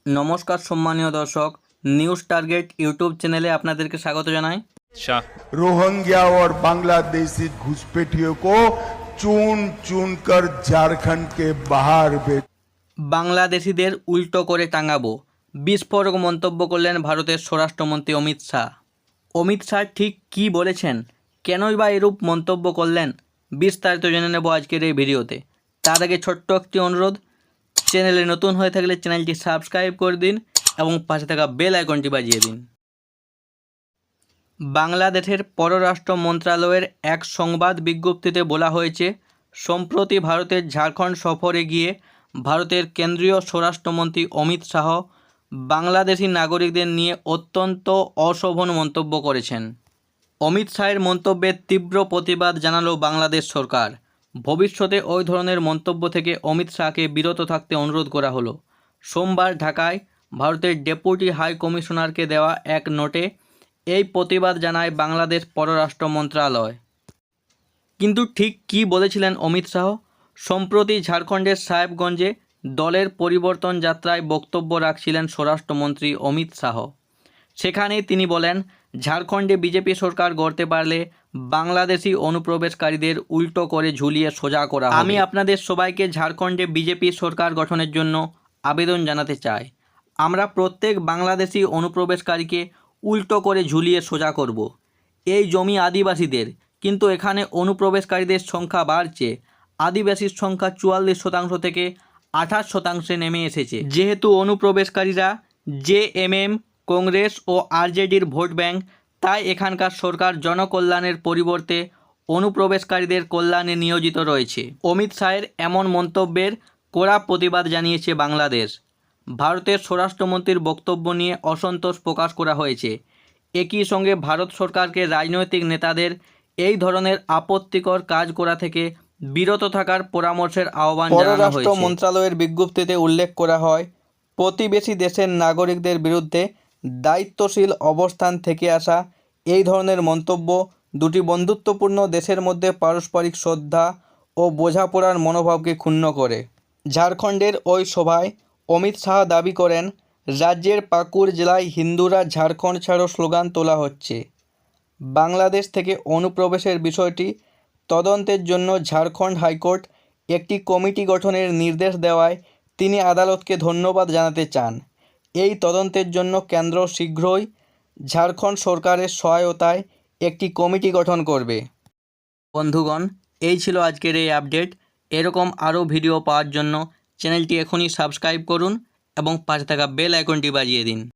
নমস্কার সম্মানীয় দর্শক, নিউজ টার্গেট ইউটিউব চ্যানেলে আপনাদেরকে স্বাগত জানাই। रोहिंग्या और बांग्लादेशी घुसपैठियों को चुन चुन कर झारखंड के बाहर भेज। বাংলাদেশিদের উল্টো করে টাঙাবো, বিস্ফোরক মন্তব্য করলেন ভারতের স্বরাষ্ট্রমন্ত্রী অমিত শাহ। অমিত শাহ ঠিক কী বলেছেন, কেনই বা এরূপ মন্তব্য করলেন, বিস্তারিত জেনে নেব আজকের এই ভিডিওতে। তার আগে ছোট্ট একটি অনুরোধ, চ্যানেলে নতুন হয়ে থাকলে চ্যানেলটি সাবস্ক্রাইব করে দিন এবং পাশে থাকা বেল আইকনটি বাজিয়ে দিন। বাংলাদেশের পররাষ্ট্র মন্ত্রণালয়ের এক সংবাদ বিজ্ঞপ্তিতে বলা হয়েছে, সম্প্রতি ভারতের ঝাড়খণ্ড সফরে গিয়ে ভারতের কেন্দ্রীয় স্বরাষ্ট্রমন্ত্রী অমিত শাহ বাংলাদেশি নাগরিকদের নিয়ে অত্যন্ত অশোভন মন্তব্য করেছেন। অমিত শাহের মন্তব্যের তীব্র প্রতিবাদ জানালো বাংলাদেশ সরকার। ভবিষ্যতে ওই ধরনের মন্তব্য থেকে অমিত শাহকে বিরত থাকতে অনুরোধ করা হলো। সোমবার ঢাকায় ভারতের ডেপুটি হাই কমিশনারকে দেওয়া এক নোটে এই প্রতিবাদ জানায় বাংলাদেশ পররাষ্ট্র মন্ত্রণালয়। কিন্তু ঠিক কী বলেছিলেন অমিত শাহ? সম্প্রতি ঝাড়খণ্ডের সাহেবগঞ্জে দলের পরিবর্তন যাত্রায় বক্তব্য রাখছিলেন স্বরাষ্ট্রমন্ত্রী অমিত শাহ। সেখানেই তিনি বলেন, ঝাড়খণ্ডে বিজেপি সরকার গড়তে পারলে বাংলাদেশি অনুপ্রবেশকারীদের উল্টো করে ঝুলিয়ে সোজা করা হবে। আমি আপনাদের সবাইকে ঝাড়খণ্ডে বিজেপি সরকার গঠনের জন্য আবেদন জানাতে চাই। আমরা প্রত্যেক বাংলাদেশি অনুপ্রবেশকারীকে উল্টো করে ঝুলিয়ে সোজা করব। এই জমি আদিবাসীদের, কিন্তু এখানে অনুপ্রবেশকারীদের সংখ্যা বাড়ছে। আদিবাসীর সংখ্যা 44% থেকে 28% নেমে এসেছে। যেহেতু অনুপ্রবেশকারীরা জেএমএম, কংগ্রেস ও আরজেডির ভোট ব্যাংক, তাই এখানকার সরকার জনকল্যাণের পরিবর্তে অনুপ্রবেশকারীদের কল্যাণে নিয়োজিত রয়েছে। অমিত শাহের এমন মন্তব্যের কড়া প্রতিবাদ জানিয়েছে বাংলাদেশ। ভারতের স্বরাষ্ট্রমন্ত্রীর বক্তব্য নিয়ে অসন্তোষ প্রকাশ করা হয়েছে। একই সঙ্গে ভারত সরকারকে রাজনৈতিক নেতাদের এই ধরনের আপত্তিকর কাজ করা থেকে বিরত থাকার পরামর্শের আহ্বান জানানো হয়েছে। পররাষ্ট্র মন্ত্রণালয়ের বিজ্ঞপ্তিতে উল্লেখ করা হয়, প্রতিবেশী দেশের নাগরিকদের বিরুদ্ধে দায়িত্বশীল অবস্থান থেকে আসা এই ধরনের মন্তব্য দুটি বন্ধুত্বপূর্ণ দেশের মধ্যে পারস্পরিক শ্রদ্ধা ও বোঝাপড়ার মনোভাবকে ক্ষুণ্ণ করে। ঝাড়খণ্ডের ওই সভায় অমিত শাহ দাবি করেন, রাজ্যের পাকুড় জেলায় হিন্দুরা ঝাড়খণ্ড ছাড়ো স্লোগান তোলা হচ্ছে। বাংলাদেশ থেকে অনুপ্রবেশের বিষয়টি তদন্তের জন্য ঝাড়খণ্ড হাইকোর্ট একটি কমিটি গঠনের নির্দেশ দেওয়ায় তিনি আদালতকে ধন্যবাদ জানাতে চান। এই তদন্তের জন্য কেন্দ্র শীঘ্রই ঝাড়খণ্ড সরকারের সহায়তায় একটি কমিটি গঠন করবে। বন্ধুগণ, এই ছিল আজকের এই আপডেট। এরকম আরও ভিডিও পাওয়ার জন্য চ্যানেলটি এখনই সাবস্ক্রাইব করুন এবং পাশে থাকা বেল আইকনটি বাজিয়ে দিন।